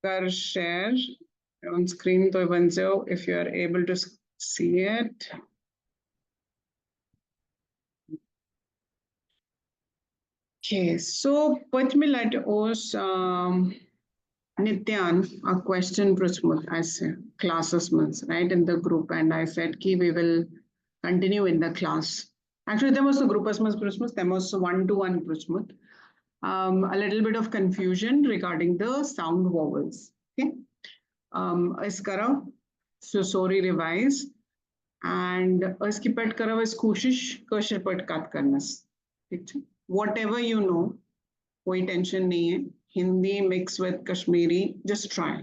कर share on screen तो बन जाओ if you are able to see it. Okay, so put me like us Nityan a question pruchmut as classes months right in the group, and I said ki we will continue in the class. Actually, there was a group as pruchmut, there was one-to-one pruchmut. A little bit of confusion regarding the sound vowels. Okay, is kara so sorry revise and iski pad kara is koshish kashir pad kat karnas. Whatever you know, कोई tension नहीं है. Hindi mix with Kashmiri just try,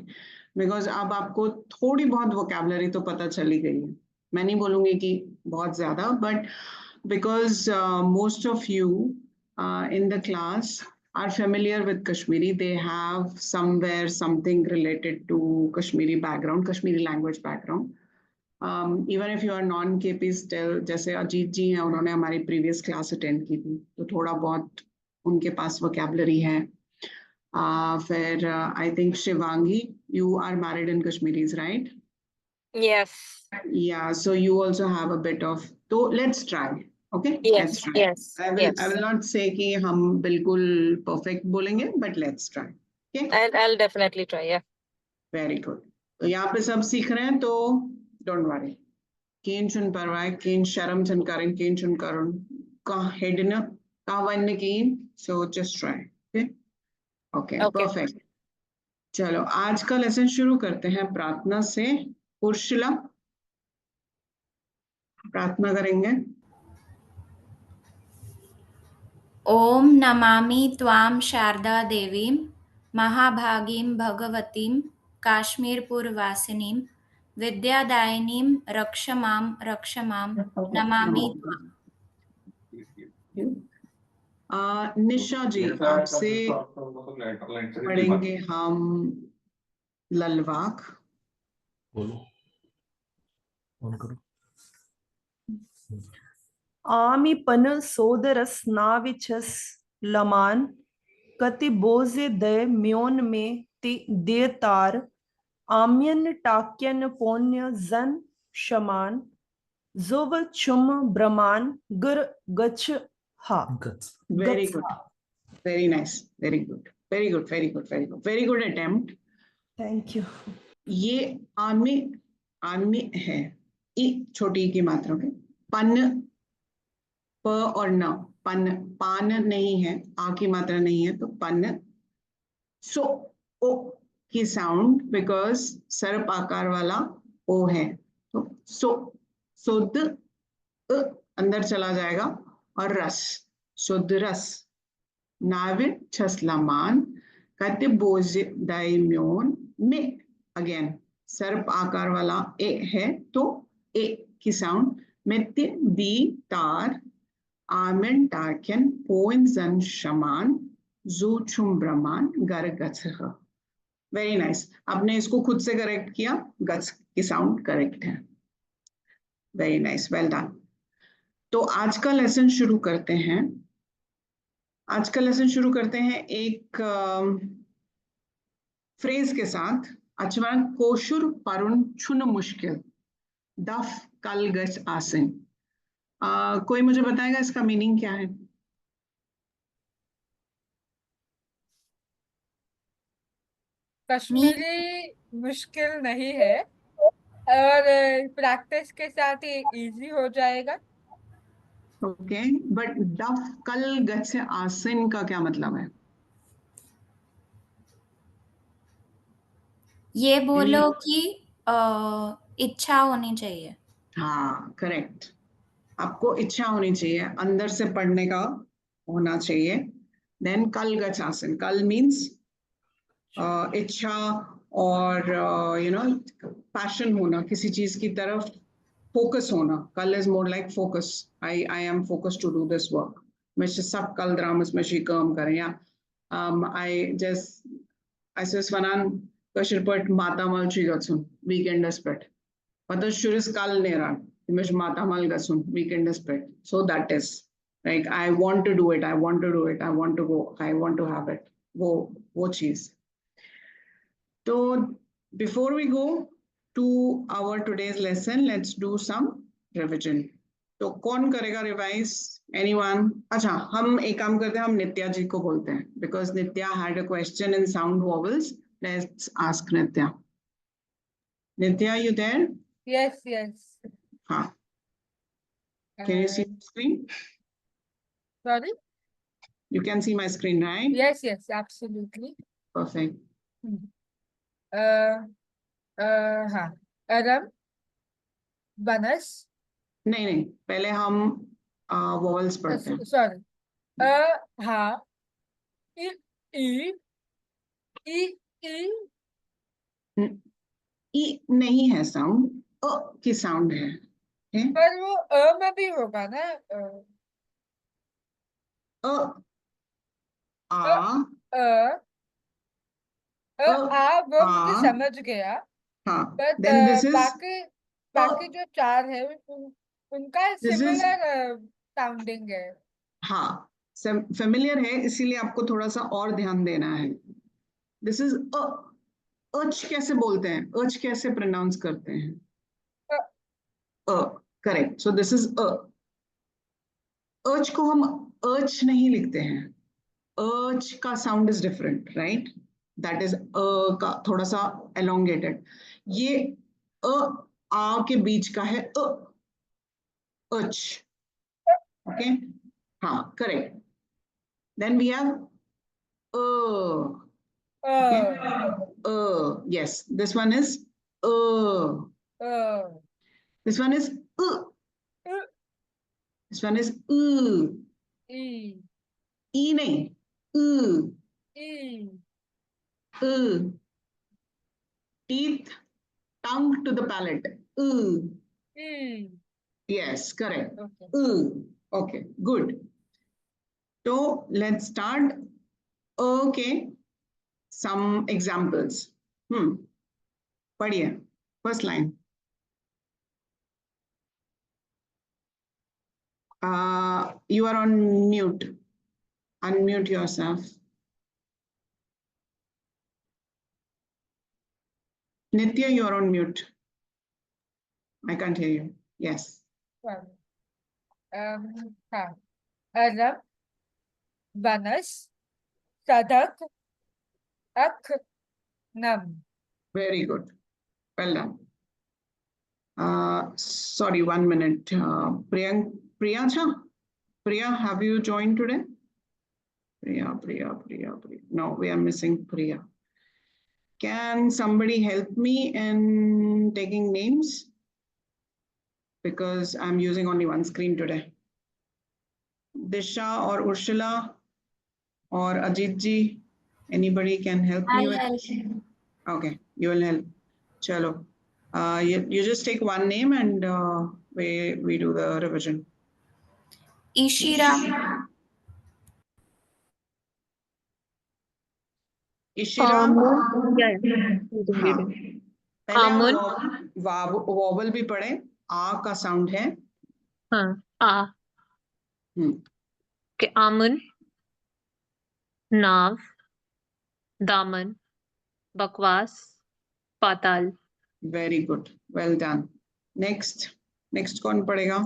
because अब आपको थोड़ी बहुत vocabulary तो पता चली गई है. मैं नहीं बोलूंगी कि बहुत ज्यादा, but because most of you in the class are familiar with Kashmiri. They have somewhere something related to Kashmiri background, Kashmiri language background. Even if you are non-KP still, जैसे अजीत जी हैं, उन्होंने हमारी previous class attend की थी, तो थोड़ा बहुत उनके पास vocabulary है. फिर I think Shivangi, you are married in Kashmiris, right? Yes. Yeah, so you also have a bit of. So let's try. Okay, Yes. let's try. Yes. I will not say कि हम बिल्कुल perfect बोलेंगे, but let's try. Okay. I'll definitely try. Yeah. Very good. तो यहाँ पे सब सीख रहे हैं, तो don't worry. केन चुन परवाय, केन शर्म चुन करें, केन चुन करुण, का हेड न, का वन केन. So just try. Okay. Okay. Perfect. चलो आज का लेसन शुरू करते हैं प्रार्थना से. उर्शिला प्रार्थना करेंगे. ओम नमामि त्वां शारदा देवीं महाभागीं भगवतीं काश्मीरपुरवासिनीं विद्यादायिनीं रक्ष मां नमामि त्वाम्. निशा जी आपसे पढ़ेंगे हम ललवाक. आमिपन सोदरस नाविचस लमान कति बोझे दय म्योन में देतार आम्यन टाक्यन पोन्य जन शमान जुव चुम ब्रमान गर गच हा. Very good. Very nice. Very good. Very good. Very good. Very good. Very good attempt. Thank you. ये आमी है. ई छोटी की मात्रा में पन प और न, पन पान नहीं है, आ की मात्रा नहीं है, तो पन. सो ओ की साउंड बिकॉज सर्प आकार वाला ओ है, तो सो शुद्ध अंदर चला जाएगा और रस शुद्ध रस. नाविद छसलामान कति बोझ दायम्योन में, अगेन सर्प आकार वाला ए है, तो ए की साउंड. मित्य दी तार आमेन टाक्यन पोइंजन शमान जूछुम ब्रह्मान गर गच्छ. Very nice. आपने इसको खुद से करेक्ट किया, गच्छ की साउंड करेक्ट है. Very nice, well done. तो आज का लेसन शुरू करते हैं. आज का लेसन शुरू करते हैं एक फ्रेज के साथ. अच्छा, कोशुर परुन छुन मुश्किल दफ कल गच आसिन. कोई मुझे बताएगा इसका मीनिंग क्या है? कश्मीरी मुश्किल नहीं है और प्रैक्टिस के साथ ही इजी हो जाएगा. ओके, बट डफ कल गच आसिन का क्या मतलब है? ये बोलो कि इच्छा होनी चाहिए. हाँ, करेक्ट. आपको इच्छा होनी चाहिए, अंदर से पढ़ने का होना चाहिए. देन कल गच आसिन, कल मीन्स इच्छा और पैशन होना, किसी चीज की तरफ फोकस होना. कल is more like focus. I am focus to do this work. मैं सब कल द्रामस में शी काम करें या आई जस्ट ऐसे वनान कशर पट माता माल शी गचुन वीकेंडस पेट पता शुरिस कल नेरा इमेज माता माल गचुन वीकेंडस पेट. So that is like I want to do it, I want to do it, I want to go, I want to have it. वो चीज। तो before we go to our today's lesson, let's do some revision. तो कौन करेगा revise? Anyone? अच्छा, हम एक काम करते हैं, हम नित्या जी को बोलते हैं, because Nitya had a question in sound vowels. Let's ask Nitya. Nitya, you there? Yes, yes. हाँ. Can you see my screen? Sorry? You can see my screen, right? Yes, yes, absolutely. Perfect. हाँ. अरम, बनस. नहीं, पहले हम vowels पढ़ते हैं. Sorry. हाँ. ई, ई, ई. ई नहीं है साउंड, अ की साउंड है. पर वो में भी होगा ना. अ, आ, वो मुझे समझ गया. हाँ. बट Then this is बाकी जो चार है उनका This is- सिमिलर साउंडिंग है. हाँ, फेमिलियर है, इसीलिए आपको थोड़ा सा और ध्यान देना है. दिस इज अच कैसे बोलते हैं? अच कैसे प्रोनाउंस करते हैं? करेक्ट. सो दिस इज अच को हम अच नहीं लिखते हैं. अच का sound is different, right? That is का थोड़ा सा एलोंगेटेड. ये आ के बीच का है अच. ओके, हाँ, correct. Then we have yes, this one is this one is this one is e nahi teeth, tongue to the palate. Yes, correct. Okay, good. So let's start. Okay, some examples. Padhiye. First line. You are on mute. Unmute yourself. Nitya, you are on mute. I can't hear you. Yes. हाँ. अरब, बनस, सदक, अख, नम. Very good. Well done. Sorry, 1 minute. Priya, have you joined today? Priya. No, we are missing Priya. Can somebody help me in taking names? Because I'm using only one screen today. Disha or Urshula or Ajit ji, anybody can help me with? Okay, you will help. Chalo. You just take one name and we do the revision. Ishira. Ishira. Aman. Vowel भी पढ़े. आ का sound है. हाँ, आ. के आमन, नाव, दामन, बकवास, पाताल. Very good. Well done. Next कौन पढ़ेगा?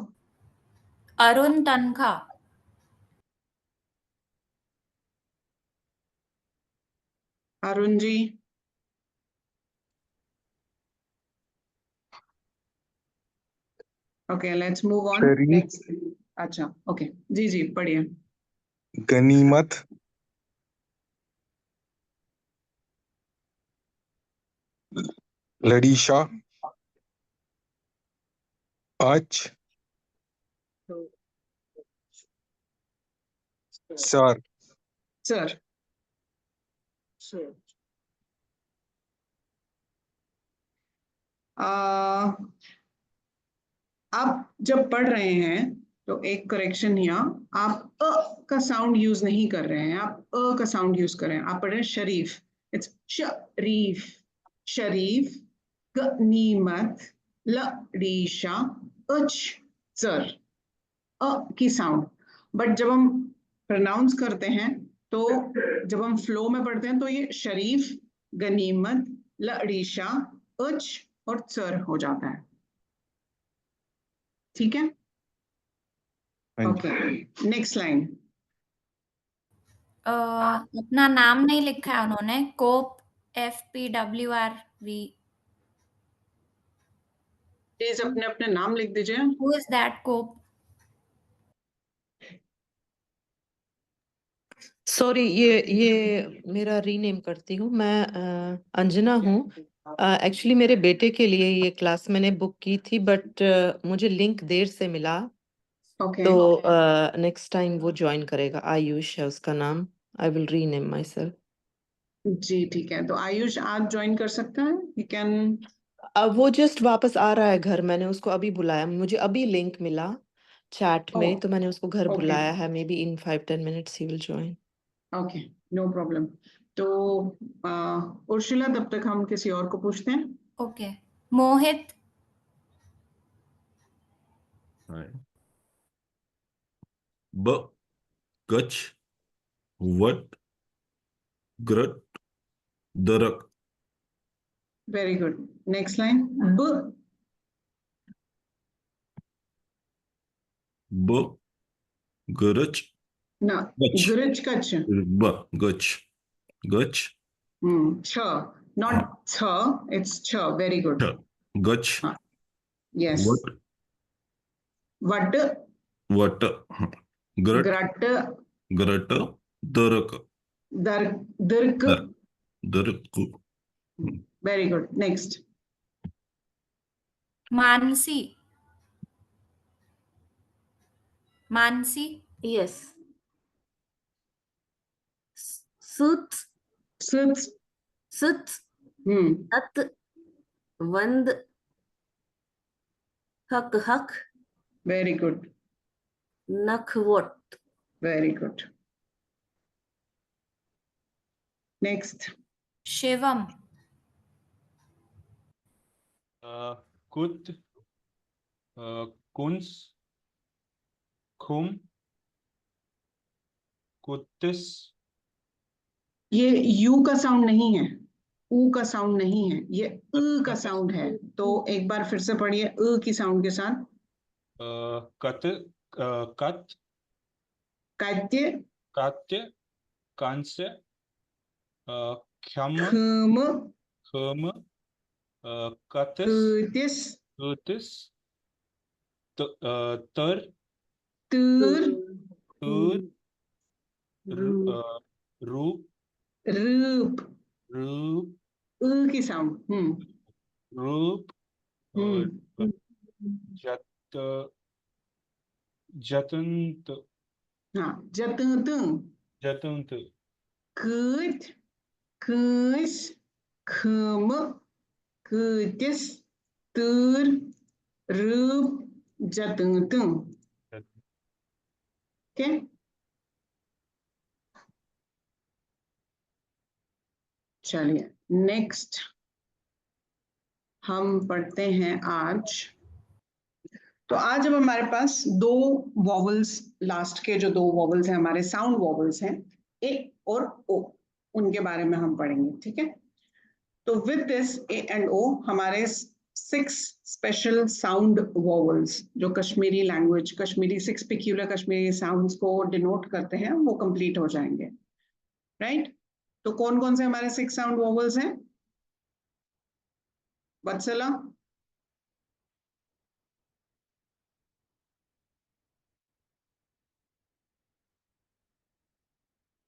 अरुण तनखा. Arun ji. Okay, let's move on. Next. अच्छा, okay. जी पढ़िए. गनीमत, लड़ीशा, अच, सर. आप जब पढ़ रहे हैं तो एक करेक्शन यहाँ, आप अ का साउंड यूज नहीं कर रहे हैं, आप अ का साउंड यूज कर रहे हैं. आप पढ़ रहे हैं शरीफ. इट्स शरीफ, गनीमत, लड़ीशा, अच, सर. अ की साउंड. बट जब हम प्रोनाउंस करते हैं तो जब हम फ्लो में पढ़ते हैं तो ये शरीफ, गनीमत, लड़ीशा, उच और चर हो जाता है। ठीक है, ओके नेक्स्ट लाइन। अपना नाम नहीं लिखा है उन्होंने, कोप FPWRV। प्लीज अपने अपने नाम लिख दीजिए। Who is that cop? Sorry, ये मेरा रीनेम करती हूँ मैं। अंजना हूँ। एक्चुअली मेरे बेटे के लिए ये क्लास मैंने बुक की थी, बट मुझे लिंक देर से मिला, ओके तो नेक्स्ट टाइम वो ज्वाइन करेगा। आयुष है उसका नाम। I will rename myself. जी ठीक है, तो आयुष आज ज्वाइन कर सकता है, यू कैन। अब वो जस्ट वापस आ रहा है घर, मैंने उसको अभी बुलाया, मुझे अभी लिंक मिला चैट में, तो मैंने उसको घर ओके बुलाया है। Maybe in 5-10 minutes he will join. Okay no problem. तो उर्शिला, तब तक हम किसी और को पूछते हैं। ओके, मोहित। ब गच वट ग्रट दरक। Very good, next line. ब गरच ना, गच। गरज कच। ब गच गच छ, नॉट छ, इट्स छ। Very good. गच यस, वट वट वट ग्रट ग्रट ग्रट दरक दर दर्क। दरक। Very good, next. Mansi. Mansi. Yes. Sut, सुत। sut, at, wand, hak, hak, very good, nak, what. Very good, next. Shivam. कुत कुंस खुम कुत्तिस। ये यू का साउंड नहीं है, ऊ का साउंड नहीं है, ये का साउंड है। तो एक बार फिर से पढ़िए की साउंड के साथ। कत कत कात्य कात्य कांस्य क्षम खम खम कतिस कतिस कुतिस तर तर तूर रूप रूप रूप की साउंड। रूप जत जतंत हाँ, जतंत जतंत कत कस खम कतिस तर रूप जतंत। ओके, चलिए नेक्स्ट हम पढ़ते हैं आज। तो आज अब हमारे पास दो वॉवल्स, लास्ट के जो दो वॉवल्स हैं हमारे साउंड वॉवल्स हैं, ए और ओ, उनके बारे में हम पढ़ेंगे। ठीक है, तो विद दिस ए एंड ओ हमारे 6 स्पेशल साउंड वॉवल्स जो Kashmiri language, Kashmiri 6 peculiar Kashmiri sounds को डिनोट करते हैं, वो कंप्लीट हो जाएंगे। राइट, तो कौन कौन से हमारे 6 साउंड वॉवल्स हैं? वत्सला,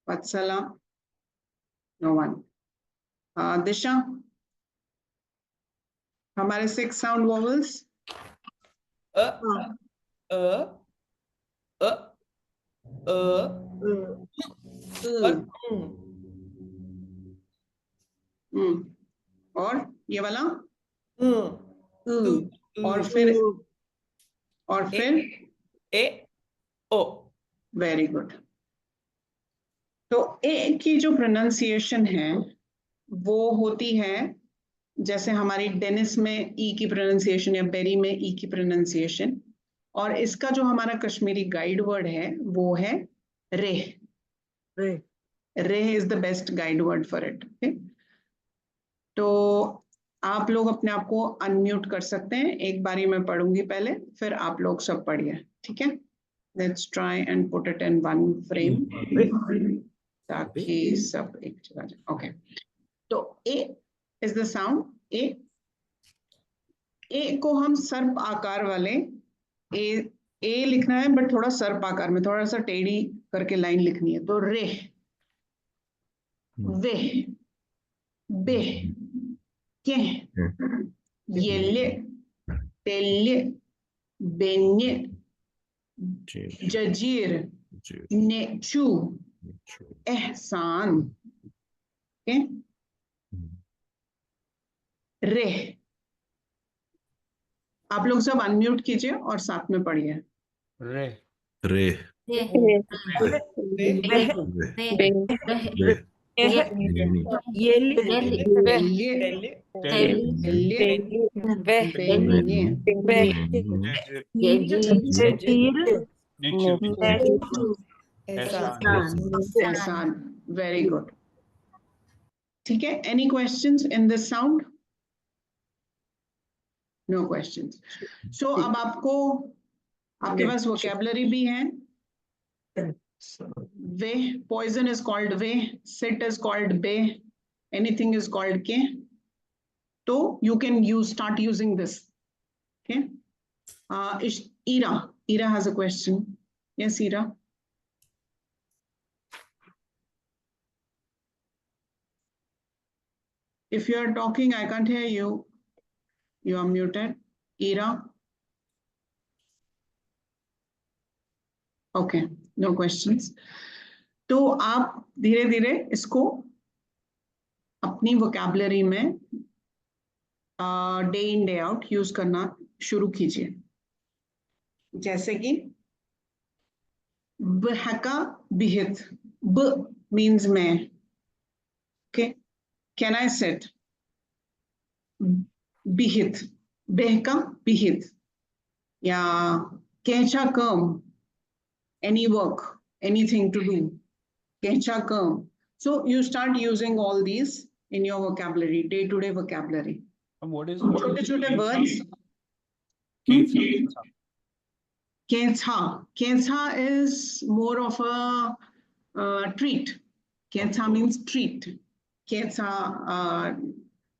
वत्सला, नो वन। दिशा, हमारे 6 साउंड वॉवल्स। अ अ अ और और ये वाला उ, और फिर ए ओ। Very good. तो ए की जो प्रोनाउंसिएशन है वो होती है जैसे हमारी डेनिस में ई की प्रोनाउंसिएशन या बेरी में ई की प्रोनाउंसिएशन, और इसका जो हमारा कश्मीरी गाइड वर्ड है वो है रे। रे। Re is the best guide word for it. Okay? तो आप लोग अपने आप को अनम्यूट कर सकते हैं, एक बारी मैं पढ़ूंगी पहले, फिर आप लोग सब पढ़िए, ठीक है? Let's try and put it in one frame ताकि सब एक जगह जाए. Okay. तो A is the sound. A को हम सर्प आकार वाले A लिखना है, बट थोड़ा सर्प आकार में, थोड़ा सा टेढ़ी करके लाइन लिखनी है. तो रे, वे, बे, के, येले, तेले, बेन्ये, जजीर, नेचू, एहसान. ओके, रे. आप लोग सब अनम्यूट कीजिए और साथ में पढ़िए. रे रे एहसान. Very good. ठीक है, any questions in this sound? No questions. So अब आपके पास वोकैबुलरी भी है. वे, poison is called way, sit is called bay, anything is called के. So you can start using this. Okay. Ira has a question. Yes, Ira. If you are talking, I can't hear you. You are muted. Ira. Okay, no questions. तो आप धीरे धीरे इसको अपनी vocabulary में day in day out use करना शुरू कीजिए. जैसे कि बहका बिहित, ब मीन्स मैं. ओके, कैन आई सेट बिहित, बहका बिहित, या कैचा कम, any work, anything to do, कैचा कम. So you start using all these in your vocabulary, day-to-day vocabulary. What is छोटे-छोटे words. Kencha is more of a treat. Kencha means treat. Kencha,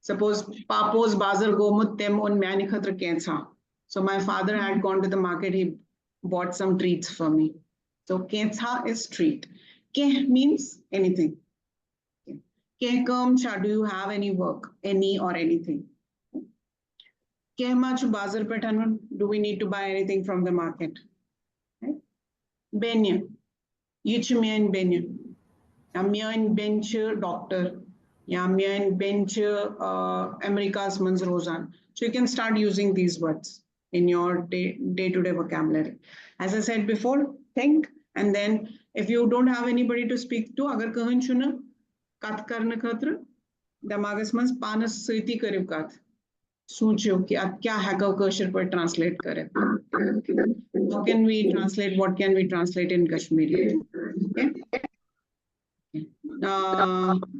suppose Papos Bazar Gomut Tem on Manikhatra Kencha. So my father had gone to the market, he bought some treats for me. So Kencha is treat. Ke means anything. Ke kam cha, do you have any work? Any or anything? Bazar Petanun, do we need to buy anything from the market? Right? Benya, Yichmian Benya, Amian Bench doctor, Yamian Bench America's Mans Rosan. So you can start using these words in your day-to-day vocabulary. As I said before, think, and then if you don't have anybody to speak to, agar kahan chuna, kat karna khatra, damagas mans panas siti karib kat. सोचो कि आप क्या हैका कशर पर translate करें. How can we translate? What can we translate in Kashmiri? Okay.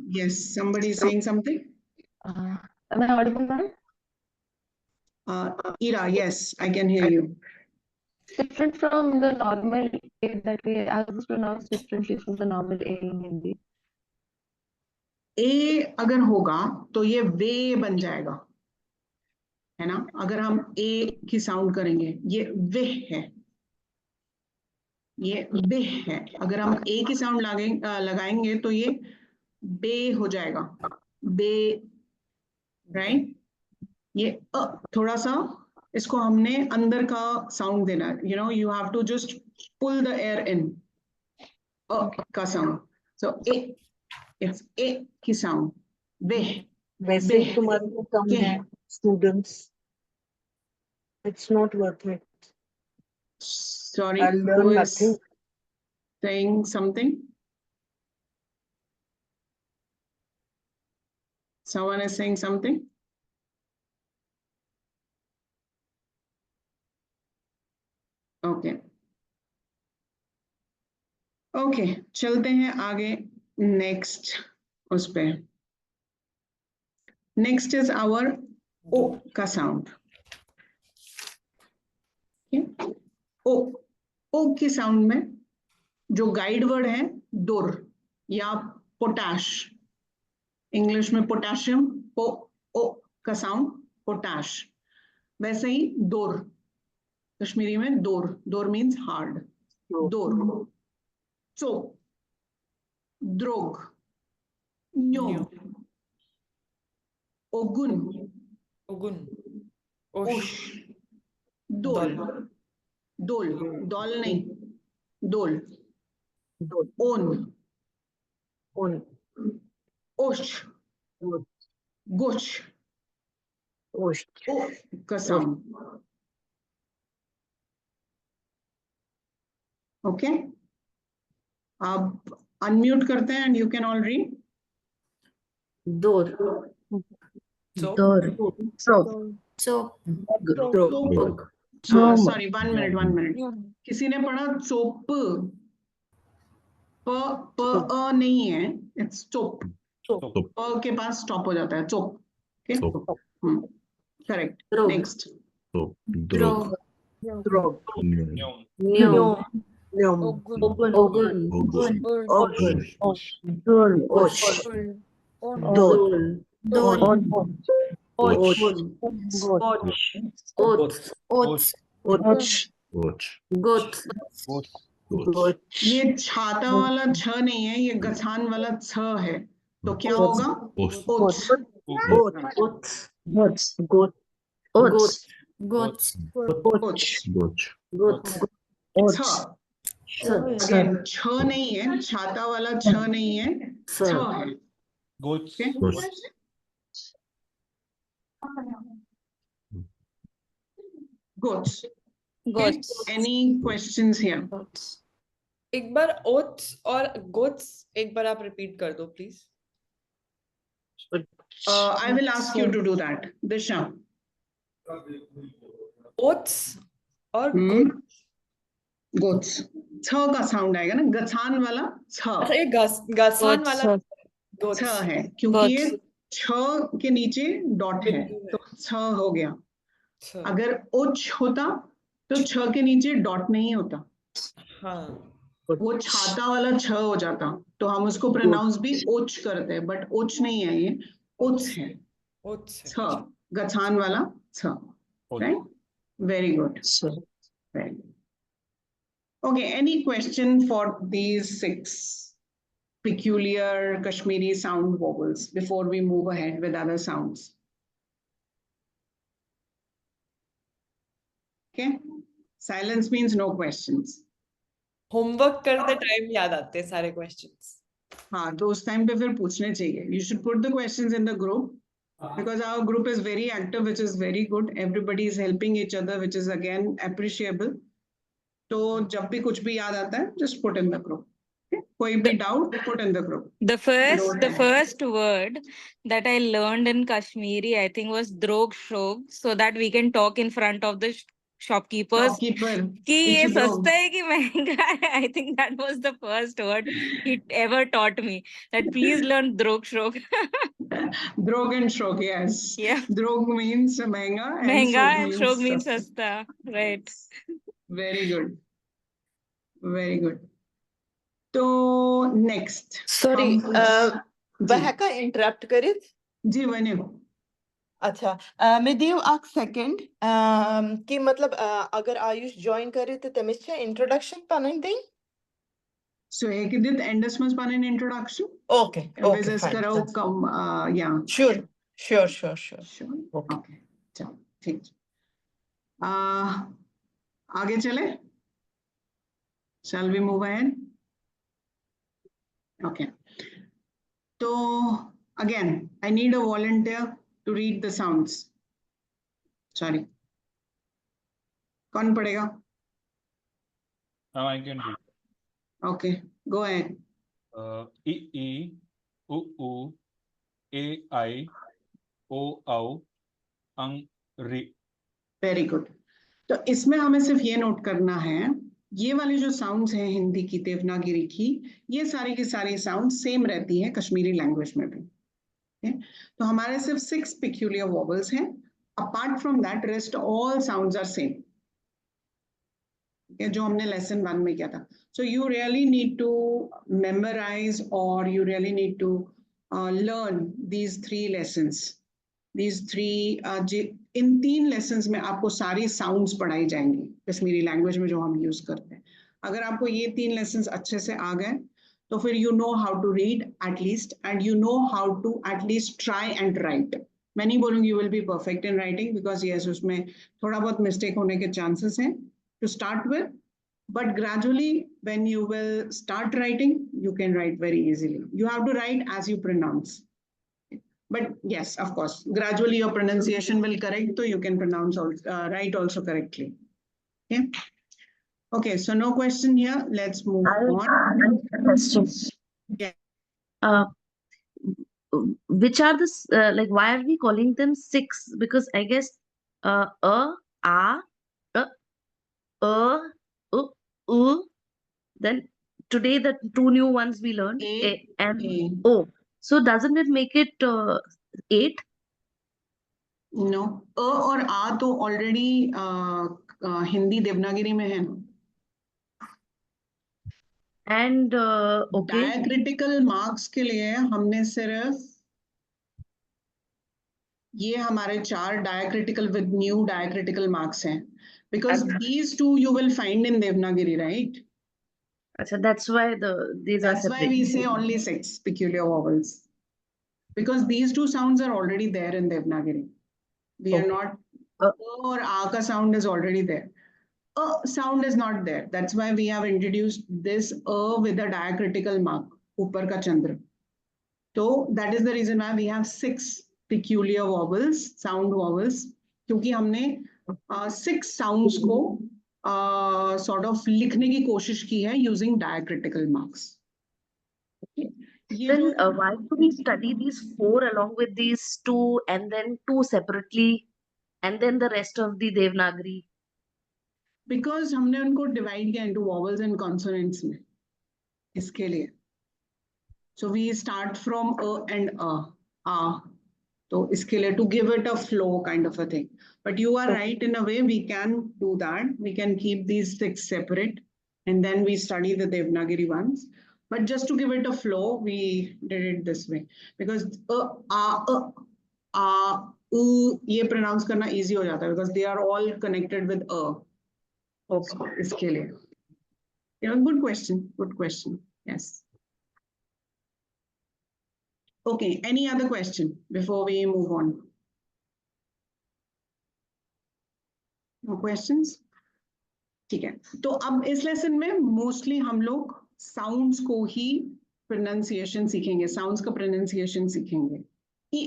Yes, somebody is saying something. Am I audible, ma'am? Ira, yes, I can hear you. Different from the normal A that we have pronounced differently from the normal A in Hindi. A अगर होगा तो ये वे बन जाएगा, है ना? अगर हम ए की साउंड करेंगे, ये वे है, ये बे है. अगर हम ए की साउंड लगाएंगे तो ये बे हो जाएगा, बे. राइट? ये थोड़ा सा इसको हमने अंदर का साउंड देना है. You know, you have to just pull the air in. का sound. So A, it's a की साउंड. वे, वैसे ही तुम्हारे को कम है students. It's not worth it. Sorry, I'll learn who is nothing. saying something? Someone is saying something? Okay. Okay, चलते हैं आगे. Next उस पे नेक्स्ट इज आवर ओ का साउंड. ओ ओ के साउंड में जो गाइड वर्ड है डोर या पोटाश. इंग्लिश में पोटाशियम, पो ओ का साउंड पोटाश. वैसे ही डोर कश्मीरी में डोर. डोर मीन्स हार्ड. डोर. चोप, द्रोग, न्योम, ओगुन, ओगुन, ओश, दोल. दोल, दौल नहीं, दोल. ओन, ओश, गोश, ओ का साउंड. ओके, आप अनम्यूट करते हैं and you can all read. door, So, door, soap, So, dog, sorry, 1 minute. किसी ने पढ़ा चोप. प अ नहीं है, इट्स चोप. प के पास स्टॉप हो जाता है. Chop. Correct. Drog. Next. Drog. drog, Nyom. nyom, Ogun, ogun, Ogun. ogun, Osh, osh, Dol, dol, Dol, och, Oats, Oats, och, Och. got, Och. ये छाता वाला छ नहीं है, ये गछान वाला छ है. तो क्या होगा? Os. Oats. got, got, oats, Goats, oats. Goch. got, छ. अगेन छ नहीं है, छाता वाला छ नहीं है, छ है. goats, Okay? Goch. Goats. Goats. Any questions here? एक बार oats और goats एक बार आप रिपीट कर दो please. I will ask you to do that. Disha. Oats और goats. Goats. छ का साउंड आएगा ना, गछान वाला छ. अच्छा ये गसान वाला goats. छ है क्योंकि ये छ के नीचे डॉट है तो छ हो गया. अच्छा. अगर ओच होता तो छ के नीचे डॉट नहीं होता, हाँ. वो छाता वाला छ हो जाता. तो हम उसको प्रोनाउंस भी ओच करते हैं, बट ओच नहीं है, ये ओच है. Oats है. छ गछान वाला छ. Right. Very good. Very good. Okay, any question for these 6 peculiar Kashmiri sound vowels before we move ahead with other sounds? Okay, silence means no questions. Homework करते time याद आते हैं सारे क्वेश्चंस. हाँ, तो उस टाइम पे फिर पूछने चाहिए. You should put the questions in the group because our group is very active, which is very good. Everybody is helping each other, which is again appreciable. तो जब भी कुछ भी याद आता है, just put in the group. Okay? कोई भी doubt, put in the group. The first word that I learned in Kashmiri, I think, was drog shog, so that we can talk in front of the shopkeepers. Shopkeeper. कि ये It's drog. सस्ता है कि महंगा है. I think that was the first word he ever taught me. That please learn drog shog. Drog and shrog, yes. Yeah. Drog means महंगा and महंगा and shog means सस्ता. सस्ता. Right. Very good. Very good. तो next. Sorry बहका interrupt करित. जी वने. अच्छा मैं दियो एक सेकंड कि मतलब अगर आयुष ज्वाइन करे तो तमिस इंट्रोडक्शन पनन दें. So एक दिन एंडस मस पाने इंट्रोडक्शन. ओके विजिट करो कम या. श्योर. ओके चलो ठीक. आगे चले. Shall we move ahead? Okay. So again, I need a volunteer to read the sounds. Sorry. कौन पढ़ेगा? I can do. Okay, go ahead. E, U, I, O, Ang, Ri. Very good. तो इसमें हमें सिर्फ ये नोट करना है ये वाली जो साउंड्स हैं हिंदी की, देवनागरी की, ये सारी की सारी साउंड सेम रहती हैं कश्मीरी लैंग्वेज में भी। तो हमारे सिर्फ 6 peculiar vowels हैं। Apart from that rest all sounds are same, जो हमने लेसन 1 में किया था। So you really need to memorise और you really need to learn these 3 lessons। These 3 इन 3 लेसन्स में आपको सारी साउंड्स पढ़ाई जाएंगी कश्मीरी लैंग्वेज में जो हम यूज करते हैं। अगर आपको ये 3 लेसन्स अच्छे से आ गए तो फिर you know how to read at least, and you know how to at least try and write. मैं नहीं बोलूंगी you will be perfect in writing, because yes उसमें थोड़ा बहुत मिस्टेक होने के चांसेस हैं to start with, but gradually when you will start writing you can write very easily. You have to write as you pronounce, but yes, of course, gradually your pronunciation will correct, so you can pronounce write also correctly. Okay, so no question here. Let's move on. Question. Yeah. Which are the like? Why are we calling them 6? Because I guess then today the 2 new ones we learned, A and O. So doesn't it make it 8? No, A और A तो already Hindi Devanagari में है ना। And okay, diacritical marks के लिए हमने सिर्फ ये हमारे 4 diacritical with new diacritical marks हैं, because these 2 you will find in Devanagari, right? so that's why these are That's why separate. we say only 6 peculiar vowels, because these 2 sounds are already there in Devanagari. We are not or A ka sound is already there. A sound is not there. That's why we have introduced this A with a diacritical mark, upar ka chandra. So that is the reason why we have 6 peculiar vowels, sound vowels, क्योंकि हमने 6 sounds को sort of लिखने की कोशिश की है using diacritical marks. Then why do we study these 4 along with these 2 and then 2 separately and then the rest of the Devanagari? Because हमने उनको divide किया into vowels and consonants में, इसके लिए. So we start from A and A. So इसके लिए to give it a flow kind of a thing. But you are right, in a way we can do that. We can keep these 6 separate and then we study the Devanagari ones. But just to give it a flow, we did it this way. Because ये pronounce करना easy हो जाता है because they are all connected with A. Okay. So, इसके लिए. Good question. Good question. Yes. Okay, any other question before we move on? No questions? ठीक है, तो अब इस लेसन में मोस्टली हम लोग साउंड्स को ही प्रोनाउंसिएशन सीखेंगे, साउंड्स का प्रोनाउंसिएशन सीखेंगे। ई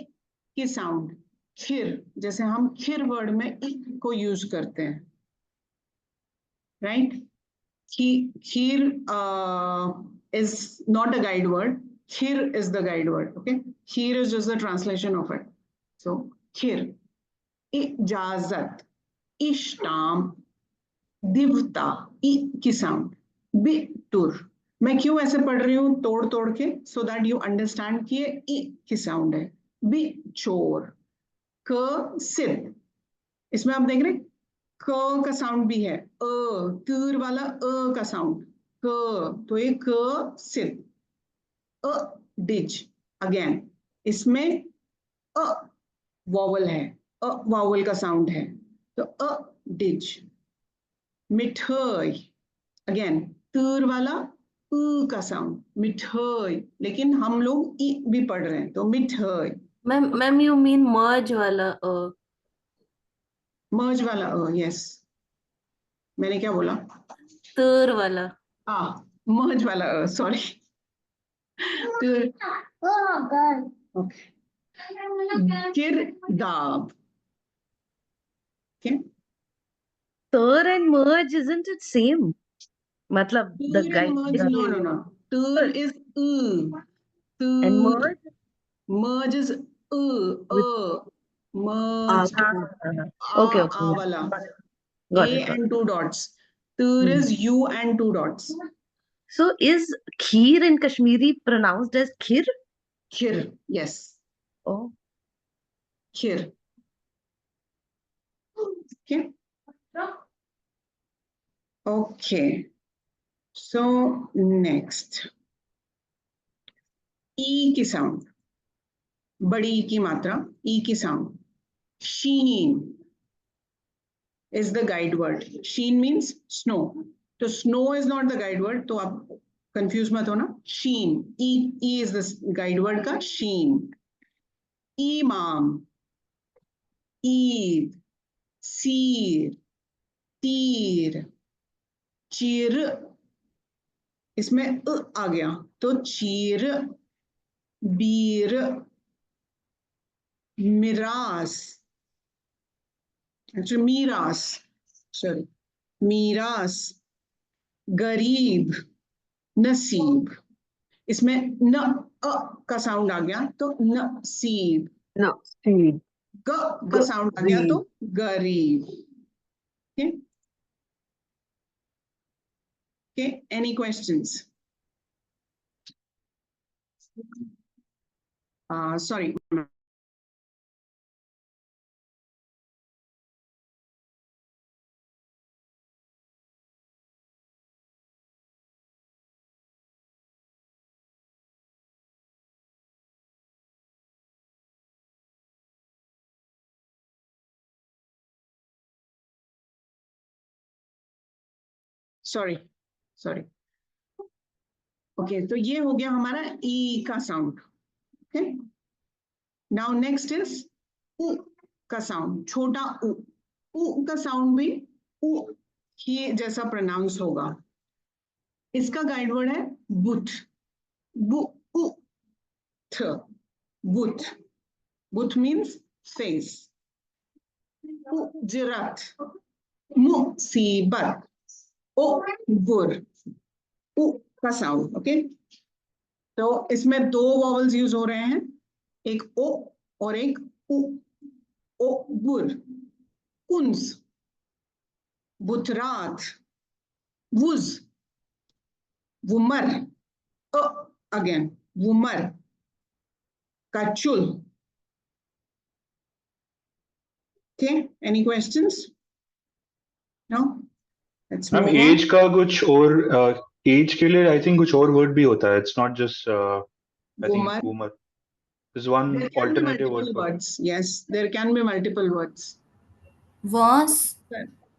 के साउंड, खिर, जैसे हम खिर वर्ड में ई को यूज करते हैं, right? Kheer is not a guide word. Khir is the guide word, okay? Khir is just the translation of it. So, khir. Ijazat, ishtam, divta, I की sound. Bitur. मैं क्यों ऐसे पढ़ रही हूँ तोड़ तोड़ के? So that you understand कि ये I की sound है. Bichor. K सिद. इसमें आप देख रहे हैं क का साउंड भी है. तीर वाला अ का साउंड. क, तो ये क सिद. A ditch again, इसमें a vowel है, a vowel का sound है, तो a ditch. मिठाई again, तीर वाला का sound, मिठाई, लेकिन हम लोग ई भी पढ़ रहे हैं, तो मिठाई. Ma'am, you mean merge वाला merge वाला yes. मैंने क्या बोला? तीर वाला. merge वाला sorry. Okay. Girdab. Okay. Tur and merge, isn't it same? Matlab the guy. No. Tur is and merge? Merge is merge. Okay. Wala. Got A it. and 2 dots. Tur is U and 2 dots. So is kheer in Kashmiri pronounced as khir? Khir, yes. Oh. Khir. Okay. Okay. So next. E की sound. बड़ी ई की मात्रा, ई की sound. Sheen is the guide word. Sheen means snow. So snow is not the guide word. तो आप confuse मत होना. Sheen. E is the guide word का sheen. Imam. Eid. Seer. तीर. चीर. इसमें आ गया तो चीर. बीर. मिरास. Actually, मीरास. Sorry. मीरास. गरीब. नसीब. इसमें न का साउंड आ गया तो नसीब. Nasiib. ग का साउंड आ गया तो गरीब. Okay. Okay. Any questions? Sorry. Sorry. Okay, तो ये हो गया हमारा ई का sound. Okay. Now next is उ का साउंड. छोटा उ. उ का साउंड भी उ ही जैसा प्रोनाउंस होगा. इसका गाइड वर्ड है बुथ. बु उ थ. बुथ. बुथ मीन्स फेस. उजरत. मुसीबत. ओ गुर. उ का साउंड. ओके. तो इसमें 2 वॉवल्स यूज हो रहे हैं. एक ओ और एक उ. ओ गुर. कुंस. बुतरात. वुज. वुमर. अगेन वुमर. कचुल. Okay, any questions? No? Let's ma'am move on. एज का कुछ और एज के लिए आई थिंक कुछ और वर्ड भी होता है. It's not just I think Boomer. Boomer. There's one There can be alternative word multiple for words. Yes, there can be multiple words. Verse.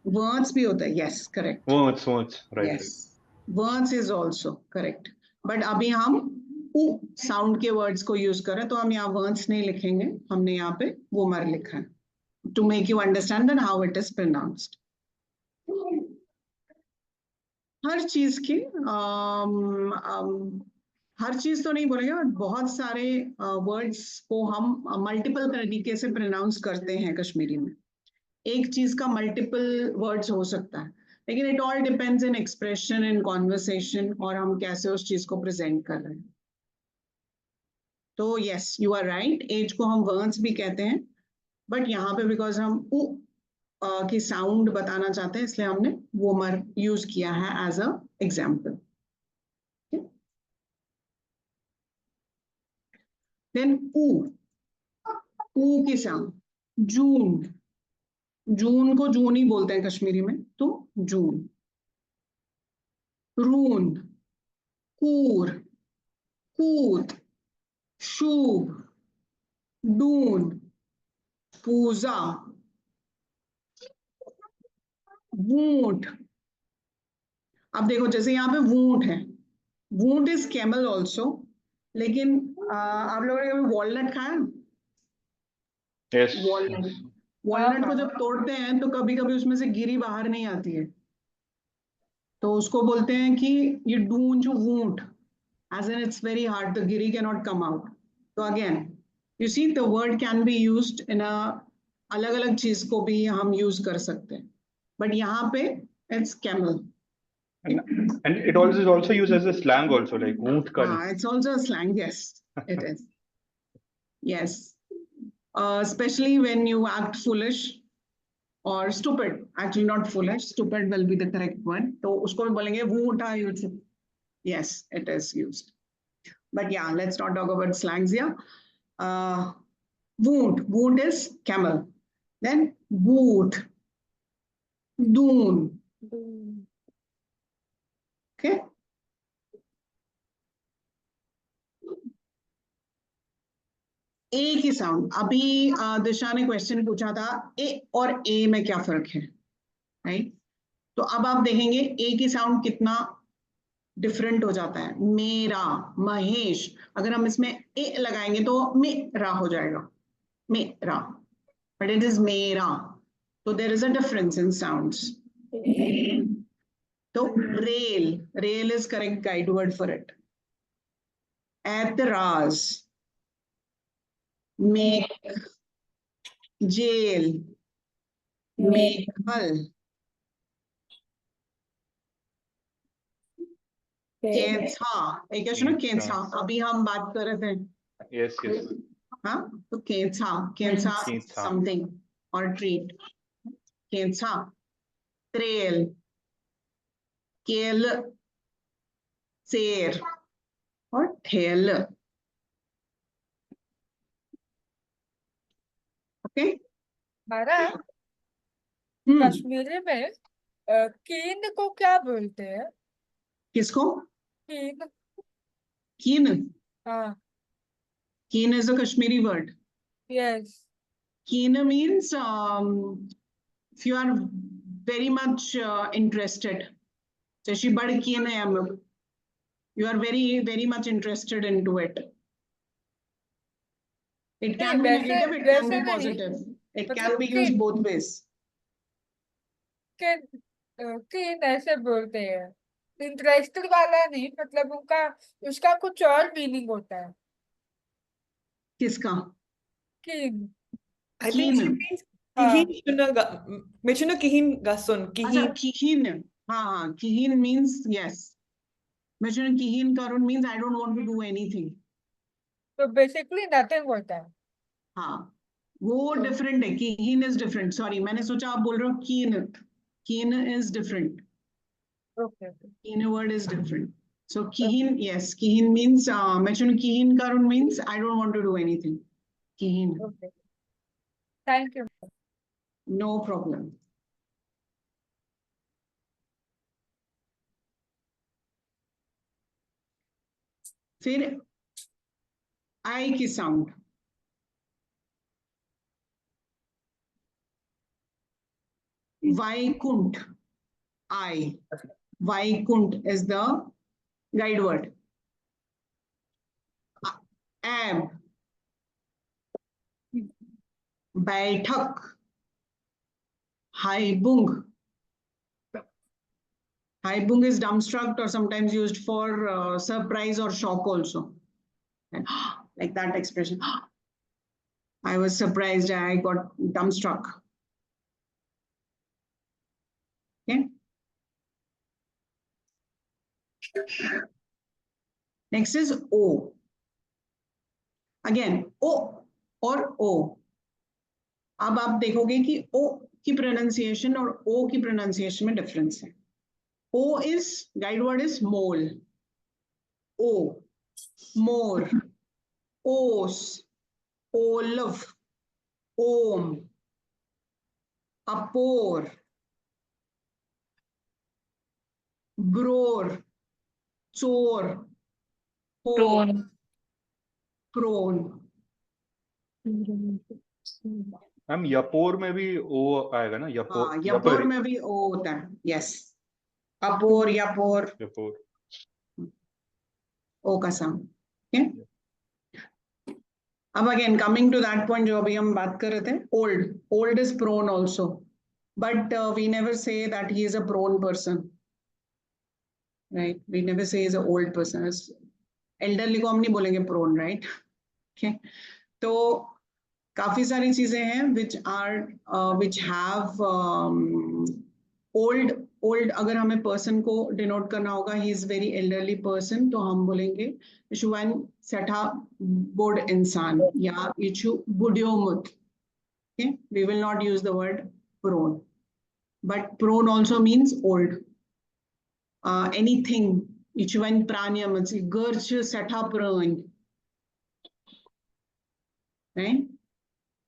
Words भी होता है. Yes, correct. words, right. Yes. Words is also correct. But अभी हम उ sound के words को use करें तो हम यहाँ words नहीं लिखेंगे. हमने यहाँ पे boomer लिखा है. To make you understand that how it is pronounced. हर चीज की हर चीज तो नहीं बोलेंगे बट बहुत सारे वर्ड्स को हम मल्टीपल तरीके से प्रोनाउंस करते हैं कश्मीरी में. एक चीज का मल्टीपल वर्ड्स हो सकता है लेकिन it all depends in expression in conversation और हम कैसे उस चीज को प्रेजेंट कर रहे हैं. तो yes you are right. Age को हम वर्ड्स भी कहते हैं बट यहाँ पे बिकॉज हम उ की साउंड बताना चाहते हैं इसलिए हमने वोमर यूज किया है एज अ एग्जाम्पल. देन ऊ की साउंड. जून. जून को जून ही बोलते हैं कश्मीरी में तो जून. रून. कूर. कूत. शुभ. डून. पूजा. वूंट. अब देखो जैसे यहाँ पे वूंट है. वूंट इज कैमल ऑल्सो लेकिन आप लोगों ने कभी वॉलनट खाया? Yes. वॉलनट को जब तोड़ते हैं तो कभी कभी उसमें से गिरी बाहर नहीं आती है तो उसको बोलते हैं कि ये डूंज वूंट as and it's very hard the गिरी कैन नॉट कम आउट. तो again you see the word can be used in a अलग अलग चीज को भी हम यूज कर सकते हैं बट यहाँ पे it's camel. And it is also used as a slang also, like woont kal. It's also a slang. Yes, it is. Yes, especially when you act foolish. or stupid. Actually, not foolish. Stupid will be the correct one. तो उसको भी बोलेंगे won't are used. Yes, it is used. But yeah, let's not talk about slangs here. Wound is camel. Then boot, doon. Okay. ए की sound. अभी दिशा ने question पूछा था ए और ए में क्या फर्क है, राइट? तो अब आप देखेंगे ए की साउंड कितना डिफरेंट हो जाता है. मेरा, महेश, अगर हम इसमें ए लगाएंगे तो मेरा हो जाएगा, मेरा, बट इट इज मेरा. तो there is a difference in sounds. तो rail is correct guide word for it. एतराज, make, jail, make हल, केंसा. एक क्या सुनो, केंसा. अभी हम बात कर रहे थे. Yes, yes. हाँ, तो केंसा something or treat. केंसा. ट्रेल, केल, सेर और ठेल. ओके. महाराज, कश्मीरी में कीन को क्या बोलते हैं? किसको? कीन. कीन. हाँ. Keen is a Kashmiri word. Yes. Keen means if you are very much interested. जैसे बड़ keen है हम लोग. You are very much interested into it. It can be negative, it can be positive. It can be used both ways. कीन ऐसे बोलते हैं. Interested वाला नहीं, मतलब उसका कुछ और मीनिंग होता है. किसका? कीन. I think she means kihin shunaga. Mechuna kihin gasun. Kihin. Kihin. हाँ, kihin means yes. Mechuna kihin karun means I don't want to do anything. So basically nothing होता है. हाँ, वो different है. Kihin is different. Sorry, मैंने सोचा आप बोल रहे हो keen. Keen is different. Okay. Keen word is different. So kihin, yes, kihin means mechuna kihin karun means I don't want to do anything. Kihin. Okay. Thank you. No problem. फिर I की sound. Vaikunt. I. Vaikunt is the guide word. Ab. बैठक. Haibung. Haibung is dumbstruck or sometimes used for surprise or shock also. Like that expression. I was surprised, I got dumbstruck. Okay. Next is O. Again, O or O. अब आप देखोगे कि O की pronunciation और O की pronunciation में difference है. O is, guide word is mole. O, more, os, olive, om, apor, gror, chor, Prone. prone. Ma'am यपोर में भी ओ आएगा ना? यपोर. हाँ, यपोर में भी ओ होता है. यस. अपोर, यपोर. यपोर. ओ का साउंड. अब again coming to that point जो अभी हम बात कर रहे थे, old is prone also, but we never say that he is a prone person, right? We never say is a old person. Elderly को हम नहीं बोलेंगे प्रोन, राइट? ओके. तो काफी सारी चीजें हैं विच हैव ओल्ड. अगर हमें पर्सन को डिनोट करना होगा, he is very elderly person, तो हम बोलेंगे इशुवन सेठा बोर्ड इंसान या इशु बुडियोमुत. We will not use the word prone. But prone also means old. Anything, ichvan pranyam, it's gerch setha prone. Right?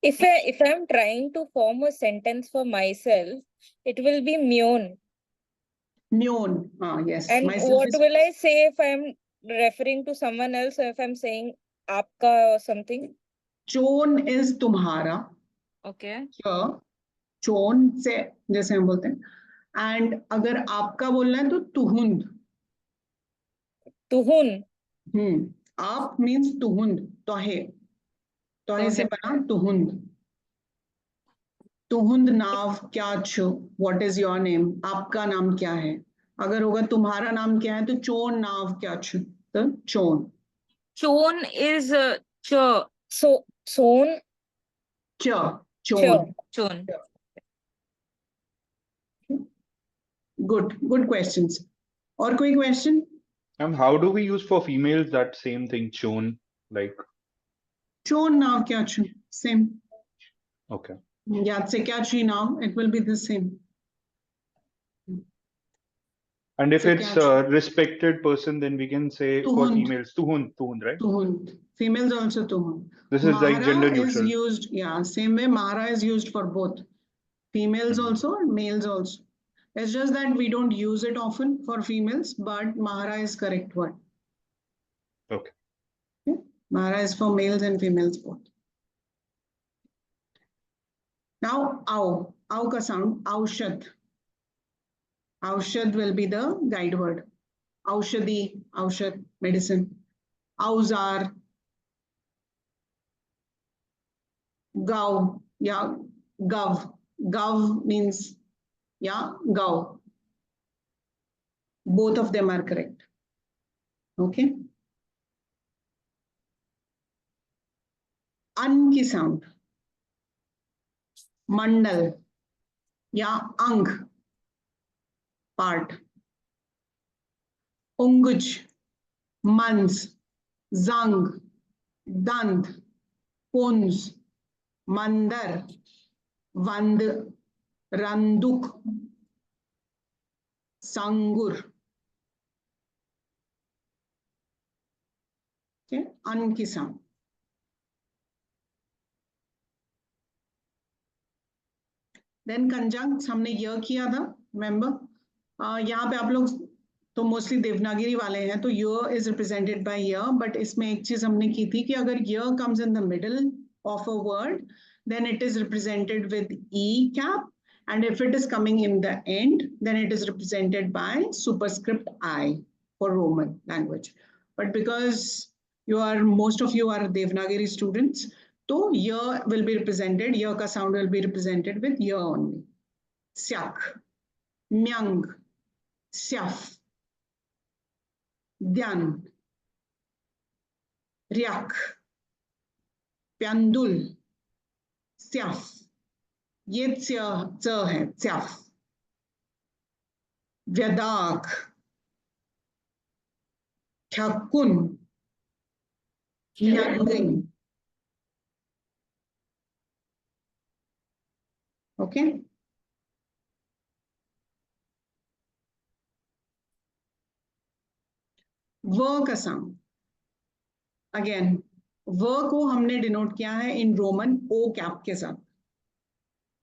If I'm trying to form a sentence for myself, it will be myon. Myon, yes. And Myself what is will I say if I'm referring to someone else, or if I'm saying aapka or something? chon is tumhara. Okay. Here, chon से जैसे हम बोलते हैं. And अगर आपका बोलना है तो तुहुंद. Tuhun. आप means तुहुंद, तोहे. तोहे से बना तुहुंद. तुहुंद नाव क्या छो? What is your name? आपका नाम क्या है? अगर होगा तुम्हारा नाम क्या है तो चोन नाव क्या छो? तो चोन. Chon is ch. So son. च. चोन. Chon. Good questions. और कोई question? How do we use for females that same thing, chon? Like, चोन नाव क्या छो? Same. okay. याद से क्या छी नाव? It will be the same. And if So it's kya a respected person, then we can say for Tuhund. females, tuhund, right? Tuhund. Females also tuhund. This is like gender Mahara is neutral. used, yeah, same way Mahara is used for both. Females also and males also. It's just that we don't use it often for females, but Mahara is correct word. Okay. Mahara is for males and females both. Now, au ka sound, aushad. Aushad will be the guide word. Aushadi, aushad, medicine. Auzar, gav, yeah, gav. Gav means, yeah, gav. Both of them are correct. Okay. An ki sound. Mandal, yeah, ang, part. Unguj, mans, zang, dant, pons, mandar, vand, randuk, sangur. Okay, an ki sound. Then conjuncts हमने यह किया था, remember? यहाँ पे आप लोग तो mostly Devanagari वाले हैं तो य is represented by य, but इसमें एक चीज हमने की थी कि अगर य comes in the middle of a word, then it is represented with e cap, and if it is coming in the end, then it is represented by superscript I for Roman language. But because most of you are Devanagari students, so ya will be represented, ya ka sound will be represented with ya only. Syak, myang, syaf, dhyan, ryak, pyandul, syaf. ये च है, syaf. Vyadak, kyakun, nyanging. Okay. व का sound again व को हमने denote किया है इन रोमन ओ कैप के साथ,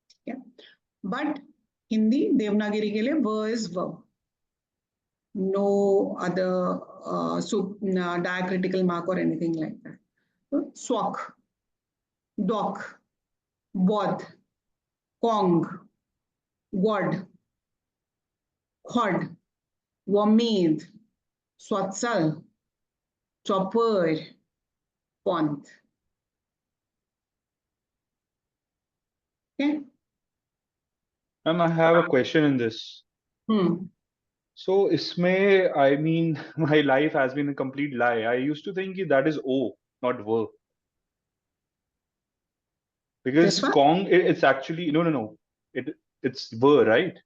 ठीक है, बट हिंदी देवनागरी के लिए व इज व, नो अदर डायक्रिटिकल मार्क और एनीथिंग लाइक दैट. स्वक, डॉक, बौद्ध, कोंग, वड, खड, वमेद, स्वत्सल, chopper, pont. Okay. I have a question in this. So, isme, I mean, my life has been a complete lie. I used to think that is O, not V. Because Kong, it's actually, no. It's V, right?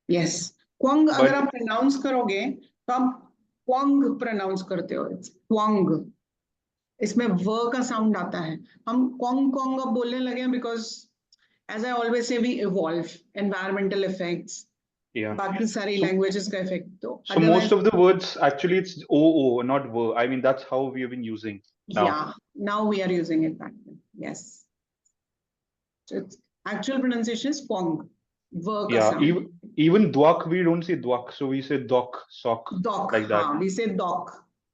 Yes. Kwang, अगर आप pronounce करोगे, तो आप Kwang pronounce करते हो. It's Kwang. इसमें व का साउंड आता है. हम क्वांग क्वांग अब बोलने लगे हैं because As I always say, we evolve. Environmental effects. Yeah. बाकी सारी So- languages का effect तो. So most of the words actually it's o not v. I mean that's how we have been using now. Yeah, now we are using it back then. Yes. So its actual pronunciation is pong. V ka Yeah, sound. even dwak we don't say dwak, so we say dok, sock, Doc. like that. हाँ, we say doc.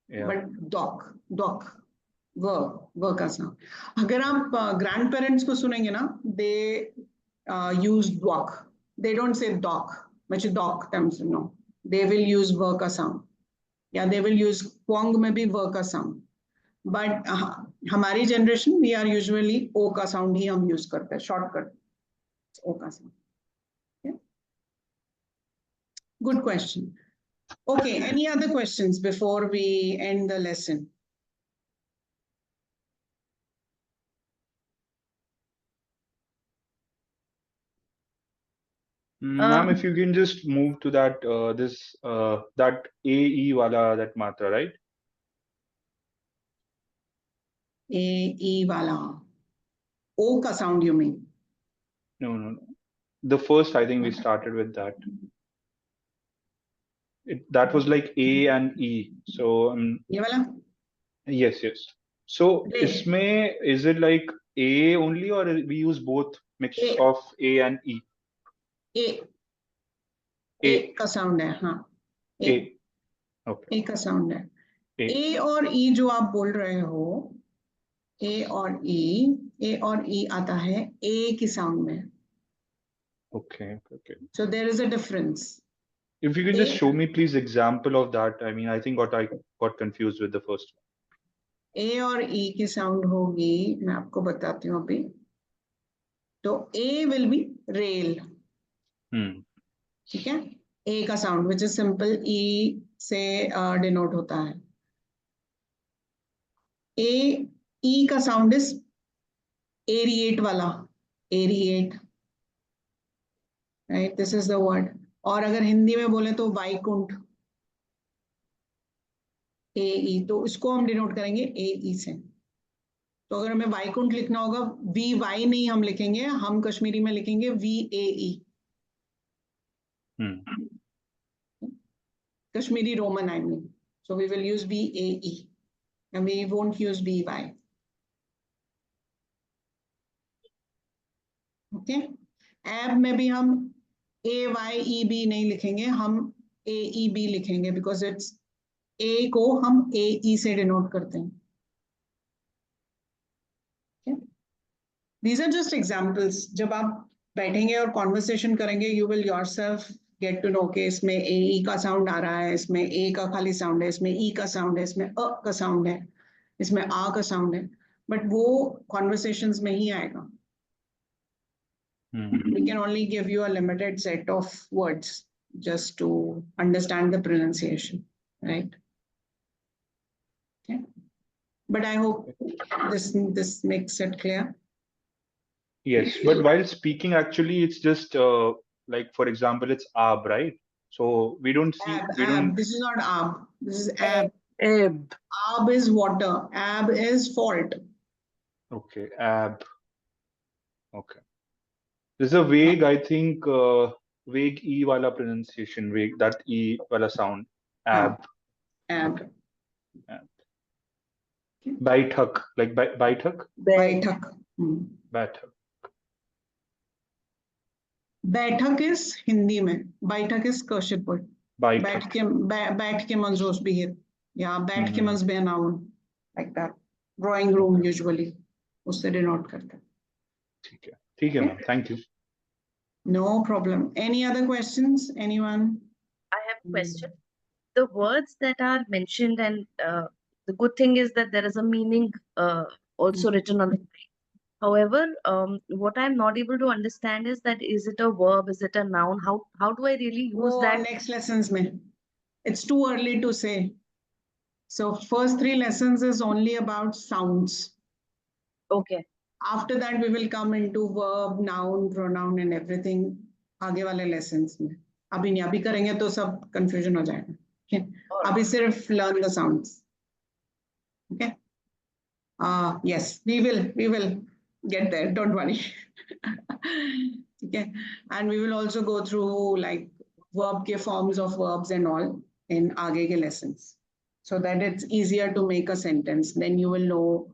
Yeah. But doc. V का sound. अगर आप grandparents को सुनेंगे ना, they use dwak. They don't say doc. मुझे doc terms no. They will use v का sound. Yeah, they will use pong में भी v का sound. But हमारी generation we are usually o का sound ही हम use करते हैं, shortcut. O का sound. Yeah. Good question. Okay, any other questions before we end the lesson? Ma'am, if you can just move to that that AE wala that matra, right? E wala. O ka sound you mean? No. The first, I think we started with that. That was like A and E. So Ye wala? yes. So Re. isme is it like A only or we use both mix A. of A and E? A का sound है, हाँ. A. Okay. A का sound है. A. A और E जो आप बोल रहे हो, A और E आता है A की sound में. Okay. So there is a difference. If you can just A- show me, please, example of that. I mean, I think I got confused with the first one. A और E की sound होगी, मैं आपको बताती हूँ अभी. तो A will be rail. ठीक है? A का sound which is simple E से denote होता है. E का sound is aerate वाला. Aerate. Right? This is the word. और अगर हिंदी में बोले तो वाइकुंठ. AE तो इसको हम डिनोट करेंगे AE से. तो अगर हमें वाइकुंठ लिखना होगा VY नहीं हम लिखेंगे, हम कश्मीरी में लिखेंगे VAE. Kashmiri Roman, I mean. So we will use VAE and we won't use VY. Okay. Ab में भी हम AYEB नहीं लिखेंगे, हम AEB लिखेंगे because it's A को हम AE से denote करते हैं. Okay. These are just examples. जब आप बैठेंगे और conversation करेंगे, you will yourself get to know कि इसमें AE का sound आ रहा है, इसमें A का खाली sound है, इसमें E का sound है, इसमें A का sound है, इसमें A का sound है. But वो conversations में ही आएगा. We can only give you a limited set of words just to understand the pronunciation, right? Okay. But I hope this makes it clear. Yes, but while speaking, actually, it's just like, for example, it's ab, right? So we don't see. Ab. This is not ab. This is ab. Ab. Ab is water. Ab is fault. Okay, ab. Okay. There's a vague, I think, vague E wala pronunciation, vague, that E wala sound. Ab. Ab. Baithak, like baithak? Baithak. Baithak. बैठक is Hindi में, बैठक is Kashmiri. बैठ के must be here. Yeah, बैठ के must be a noun like that. Drawing room usually उससे denote करते हैं. ठीक है ma'am. Thank you. No problem. Any other questions? Anyone? I have a question. The words that are mentioned, and the good thing is that there is a meaning also written on the page. However, what I'm not able to understand is that is it a verb, is it a noun? How do I really use that? Next lessons mein. It's too early to say. So first 3 lessons is only about sounds. Okay. After that, we will come into verb, noun, pronoun, and everything. आगे वाले lessons में. अभी नहीं, अभी करेंगे तो सब confusion हो जाएगा. Okay. अभी सिर्फ learn the sounds. Okay. Yes, we will. get there, don't worry. Okay, and we will also go through like verb ke forms of verbs and all in aage ke lessons, so that it's easier to make a sentence. Then you will know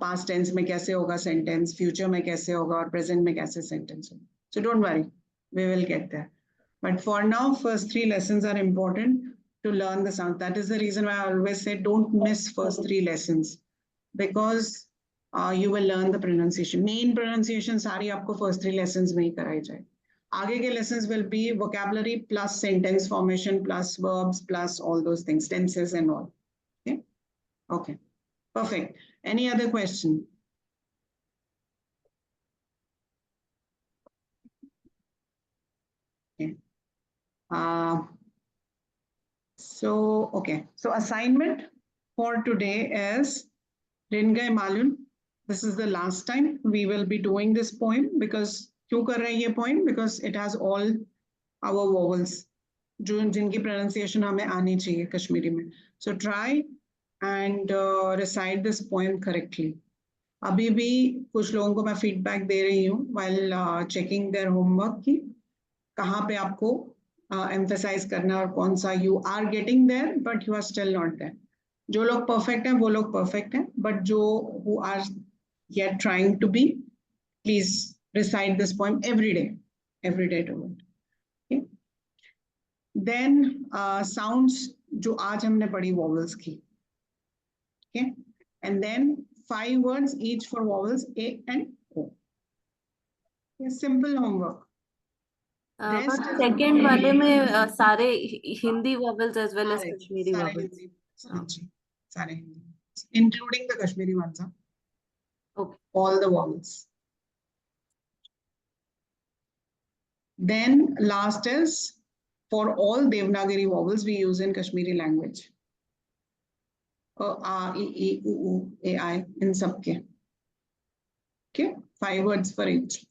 past tense में कैसे होगा sentence, future में कैसे होगा और present में कैसे sentence होगा. So don't worry, we will get there. But for now, first 3 lessons are important to learn the sound. That is the reason why I always say don't miss first 3 lessons, because you will learn the pronunciation. Main pronunciation सारी आपको first 3 lessons में ही कराई जाए. आगे के lessons will be vocabulary plus sentence formation plus verbs plus all those things, tenses and all. Okay. Okay. Perfect. Any other question? Okay. So assignment for today is Ringai Malun. This is the last time we will be doing this poem, because क्यों कर रहे हैं ये poem? Because it has all our vowels, जिनकी pronunciation हमें आनी चाहिए कश्मीरी में. So try and recite this poem correctly. अभी भी कुछ लोगों को मैं feedback दे रही हूँ while checking their homework की कहाँ पे आपको emphasize करना और कौन सा you are getting there but you are still not there. जो लोग perfect हैं वो लोग perfect हैं, but जो who are yet trying to be, please recite this poem every day to it. Okay. Then sounds जो आज हमने पढ़ी vowels की. Okay. And then 5 words each for vowels A and O. Okay. Simple homework. Rest is second वाले में सारे Hindi vowels as well as सारे Kashmiri सारे vowels. हिंदी, सारे Hindi, including the Kashmiri ones. Huh? Okay. All the vowels. Then last is for all Devanagari vowels we use in Kashmiri language. A, E, U, A, I in सबके. Okay, 5 words for each.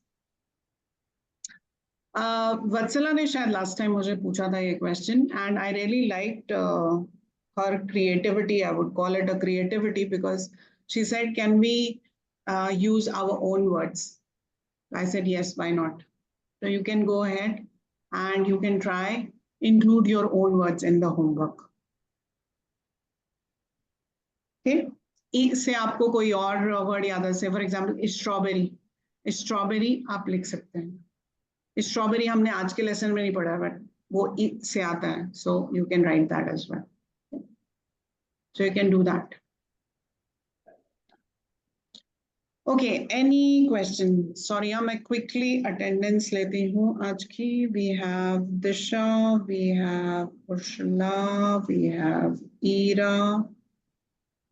Vatsala ने शायद last time मुझे पूछा था ये question, and I really liked her creativity. I would call it a creativity, because she said, can we use our own words? I said, yes, why not? So you can go ahead and you can try include your own words in the homework. Okay. से आपको कोई और word याद है, say for example strawberry. Strawberry आप लिख सकते हैं. Strawberry हमने आज के lesson में नहीं पढ़ा, but वो से आता है, so you can write that as well. So you can do that. Okay, any question? Sorry, मैं quickly attendance लेती हूँ आज की. We have Disha, we have Urshula, we have Ira,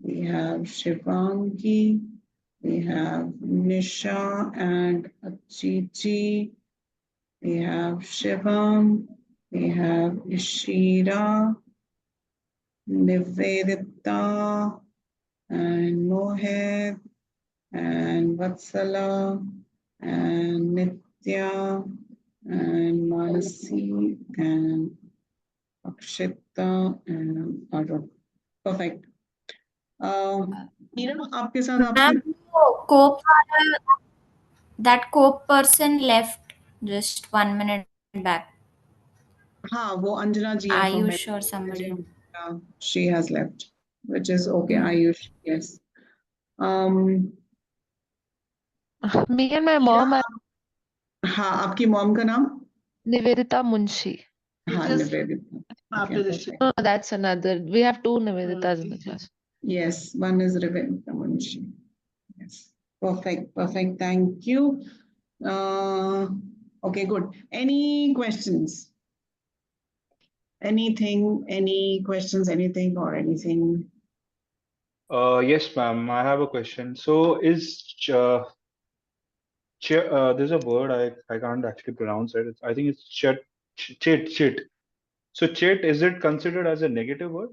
we have Shivangi, we have Nisha and Achichi, we have Shivam, we have Ishira, Nivedita, and Mohit, and Vatsala, and Nitya, and Manasi, and Akshita, and Arun. Perfect. Meera, आपके साथ Ma'am, cope that cope person left just 1 minute back. हाँ, वो अंजना जी है. Ayush or somebody. She has left, which is okay. Ayush, yes. Me and my mom are हाँ, आपकी mom का नाम? Nivedita Munshi. हाँ, Nivedita. After this. No, that's another. We have 2 Niveditas in the class. Yes, one is Nivedita Munshi. Yes, perfect, perfect. Thank you. Okay, good. Any questions? Anything? Any questions? Anything or anything? Yes, ma'am. I have a question. So, there's a word I can't actually pronounce it. I think it's chit. So, chit, is it considered as a negative word?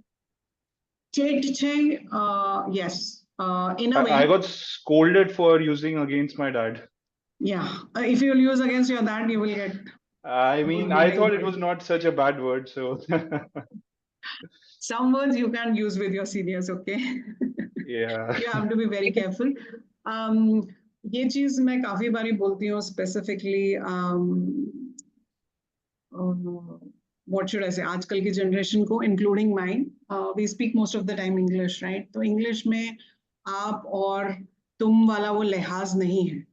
Yes. In a way. I got scolded for using against my dad. Yeah, if you'll use against your dad, you will get. I mean, I thought it was not such a bad word, so. Some words you can't use with your seniors, okay? Yeah. You have to be very careful. ये चीज मैं काफी बारी बोलती हूँ specifically what should I से, आजकल की जनरेशन को including mine, we speak most of the time English, right? तो इंग्लिश में आप और तुम वाला वो लिहाज नहीं है.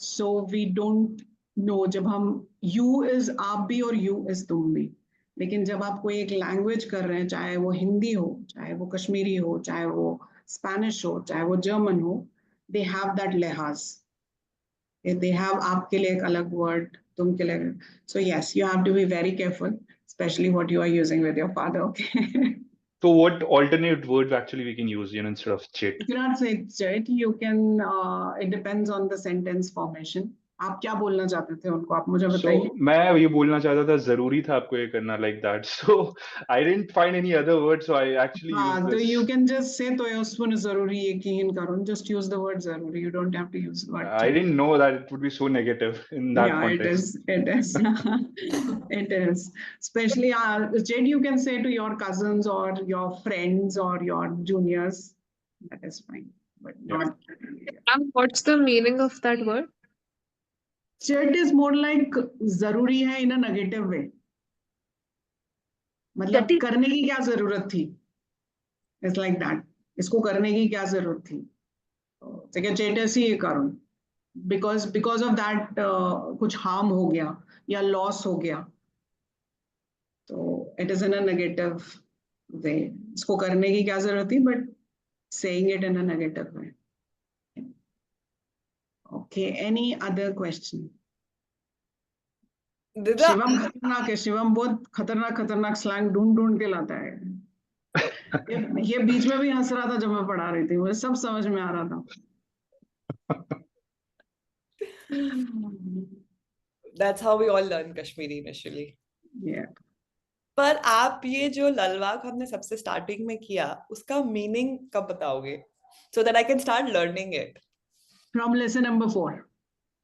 सो वी डोंट नो, जब हम यू इज आप भी और यू इज तुम भी, लेकिन जब आप कोई एक लैंग्वेज कर रहे हैं, चाहे वो हिंदी हो, चाहे वो कश्मीरी हो, चाहे वो स्पेनिश हो, चाहे वो जर्मन हो, दे हैव दैट लिहाज. They have आपके लिए एक अलग word, तुम के लिए. So yes, you have to be very careful, especially what you are using with your father. Okay. So what alternate words actually we can use, instead of chit? You cannot say chit. You can. It depends on the sentence formation. आप क्या बोलना चाहते थे उनको, आप मुझे So बताइए. मैं ये बोलना चाहता था, जरूरी था आपको ये करना like that. So I didn't find any other word, so I actually used हाँ, तो this. you can just say तो उसमें जरूरी है कि इन करो. Just use the word जरूरी. You don't have to use the word I chit. didn't know that it would be so negative in that Yeah, context. it is. It is. Especially, Jade, you can say to your cousins or your friends or your juniors. That is fine, but not. And what's the meaning of that word? Jade is more like जरूरी है in a negative way. मतलब करने की क्या जरूरत थी? It's like that. इसको करने की क्या जरूरत थी? तो Jade ऐसी ये करो. Because of that कुछ harm हो गया या loss हो गया. So it is in a negative way. इसको करने की क्या जरूरत थी, but saying it in a negative way. Okay, any other question? Shivam खतरनाक है. शिवम बहुत खतरनाक स्लैंग ढूंढ के लाता है. ये बीच में भी हंस रहा था जब मैं पढ़ा रही थी, मुझे सब समझ में आ रहा था. That's how we all learn Kashmiri initially. Yeah. पर आप ये जो ललवाक हमने सबसे स्टार्टिंग में किया, उसका मीनिंग कब बताओगे? So that I can start learning it. From lesson number 4.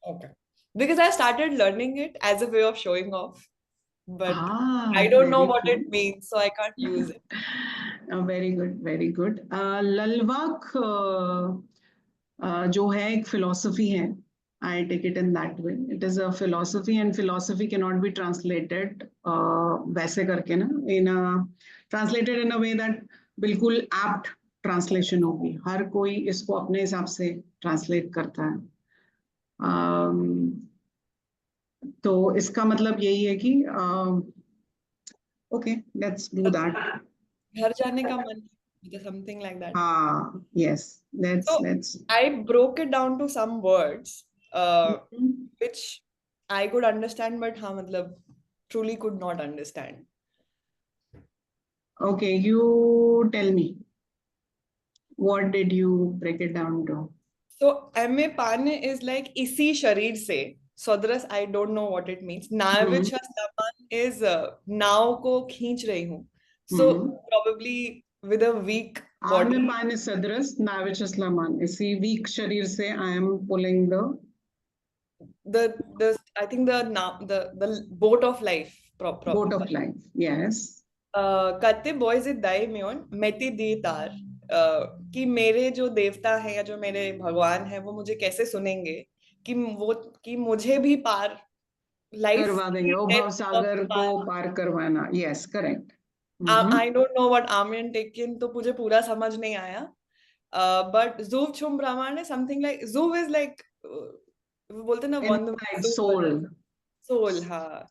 Okay. Because I started learning it as a way of showing off, but I don't know what it means, so I can't use it. Very good, very good. ललवाक जो है एक philosophy है. I take it in that way. It is a philosophy, and philosophy cannot be translated वैसे करके ना, translated in a way that बिल्कुल apt translation होगी. हर कोई इसको अपने हिसाब से translate करता है. तो इसका मतलब यही है कि okay, let's do that. घर जाने का मन, something like that. Yes, let's. I broke it down to some words, which I could understand, but हाँ मतलब truly could not understand. Okay, you tell me. What did you break it down to? So MA Pane is like isi sharir se. Sodras, I don't know what it means. Navicha Saman is now ko खींच रही हूँ. So probably with a weak body. MA Pane is Sadras, Navicha Slaman. Isi weak sharir se I am pulling the I think the boat of life. Boat of life, yes. Kate boys it dai meon meti di tar. कि मेरे जो देवता हैं या जो मेरे भगवान हैं वो मुझे कैसे सुनेंगे कि मुझे भी पार लाइफ करवा देंगे, वो भव सागर को पार करवाना. Yes, correct. I don't know what Amen taken, तो मुझे पूरा समझ नहीं आया. But Zuv Chum Brahman है something like Zuv is like वो बोलते ना soul हाँ.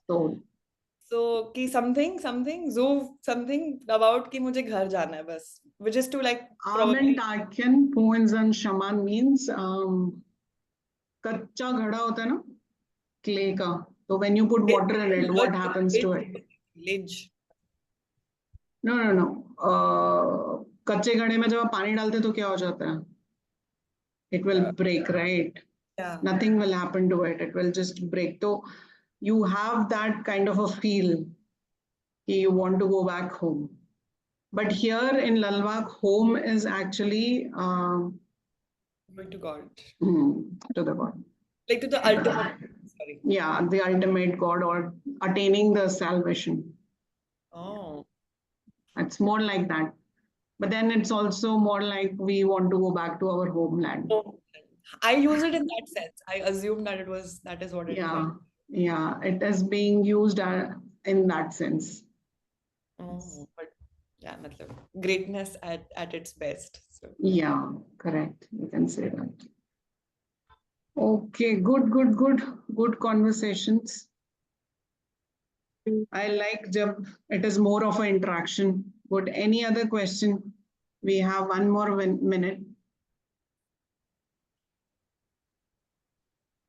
So कि something Zuv something about कि मुझे घर जाना है बस, which is to like Amen Taken poems and shaman means कच्चा घड़ा होता है ना clay का, तो when you put water in it, what happens to it? Lidge. No. कच्चे घड़े में जब आप पानी डालते तो क्या हो जाता है? It will break, right? Yeah. Nothing will happen to it. It will just break. So you have that kind of a feel. You want to go back home. But here in Lalwak, home is actually going to God. To the God. Like to the ultimate. Sorry. Yeah, the ultimate God, or attaining the salvation. Oh. It's more like that. But then it's also more like we want to go back to our homeland. I use it in that sense. I assumed that that is what it meant. Yeah, it is being used in that sense. Oh, but yeah, matlab, greatness at its best. So. Yeah, correct. You can say that. Okay, good conversations. I like jab it is more of an interaction. Good. Any other question? We have one more minute.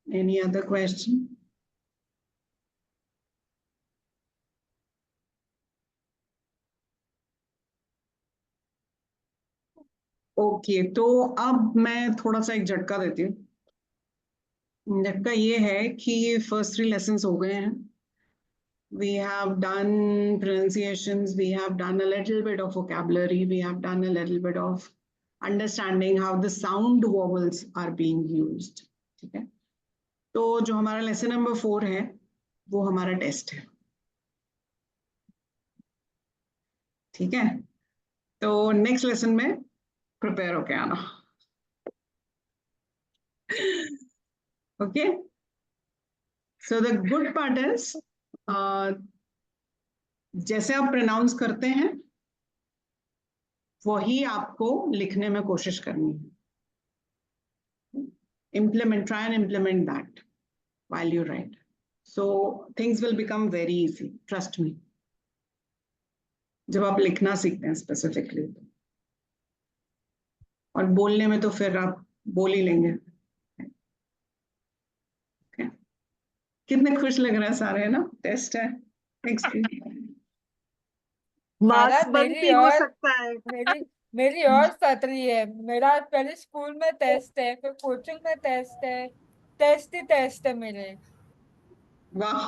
Any other question? Okay तो अब मैं थोड़ा सा एक झटका देती हूँ। झटका ये है कि ये फर्स्ट 3 लेसन्स हो गए हैं। We have done pronunciations, we have done a little bit of vocabulary, we have done a little bit of understanding how the sound vowels are being used. ठीक है, तो जो हमारा लेसन नंबर 4 है वो हमारा टेस्ट है। ठीक है, तो नेक्स्ट लेसन में प्रिपेयर होके आना। Okay, so the good part is जैसे आप प्रोनाउंस करते हैं वही आपको लिखने में कोशिश करनी है। try and implement that while you write. So things will become very easy, trust me. जब आप लिखना सीखते हैं स्पेसिफिकली, और बोलने में तो फिर आप बोल ही लेंगे। कितने खुश लग रहे हैं सारे, है ना? टेस्ट है नेक्स्ट वीक। मार्क्स बंक भी हो सकता है। मेरी और सतरी है। मेरा पहले स्कूल में टेस्ट है, फिर कोचिंग में टेस्ट है, टेस्ट ही टेस्ट है मेरे। वाह,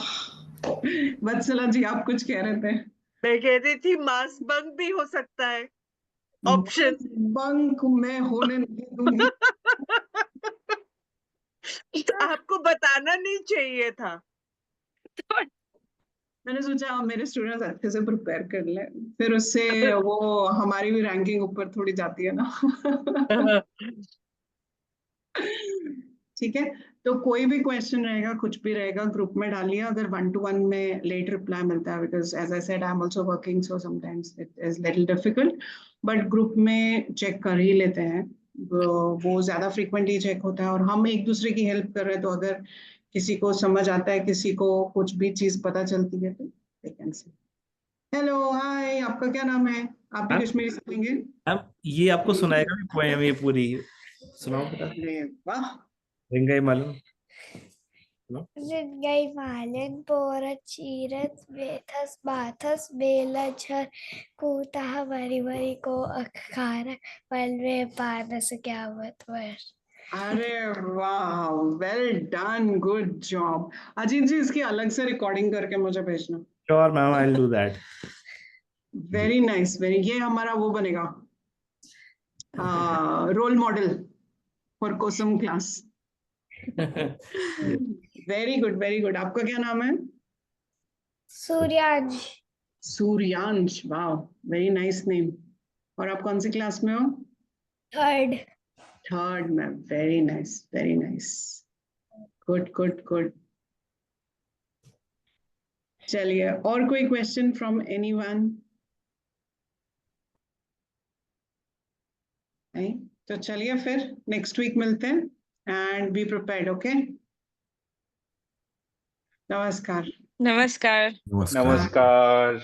वत्सला जी आप कुछ कह रहे थे? मैं कह रही थी मार्क्स बंक भी हो सकता है, ऑप्शन बंक मैं होने नहीं दूंगी। आपको बताना नहीं चाहिए था। मैंने सोचा मेरे स्टूडेंट्स अच्छे से प्रिपेयर कर लें, फिर उससे वो हमारी भी रैंकिंग ऊपर थोड़ी जाती है ना। ठीक है, तो कोई भी क्वेश्चन रहेगा, कुछ भी रहेगा, ग्रुप में डालिए। अगर 1-to-1 में लेट रिप्लाई मिलता है, because as I said I am also working, so sometimes it is little difficult, but group में चेक कर ही लेते हैं। वो ज्यादा फ्रीक्वेंटली चेक होता है और हम एक दूसरे की हेल्प कर रहे हैं, तो अगर किसी को समझ आता है, किसी को कुछ भी चीज पता चलती है, तो दे कैन से। हेलो, हाय, आपका क्या नाम है? आप भी कश्मीरी सीखेंगे? मैम ये आपको सुनाएगा भी पोएम ये पूरी, सुनाओ बेटा। अरे वाह, रिंगाई मालूम रिंगाई मालन पोरत चीरत बेथस बाथस बेला झर कूता वरी वरी को अखारा पलवे पानस क्या वर। अरे वाह, well done, good job. Ajit ji इसकी अलग से रिकॉर्डिंग करके मुझे भेजना। Sure ma'am, I will do that. Very nice, very, ये हमारा वो बनेगा रोल मॉडल फॉर कोसम class. Very good, very good. आपका क्या नाम है? सूर्यांश। सूर्यांश, वाह, वेरी नाइस नेम। और आप कौन सी क्लास में हो? थर्ड में। Very nice, very nice, good good good. चलिए, और कोई क्वेश्चन फ्रॉम एनीवन? नहीं तो चलिए फिर नेक्स्ट वीक मिलते हैं, एंड बी प्रिपेयर्ड। ओके, नमस्कार। नमस्कार। नमस्कार।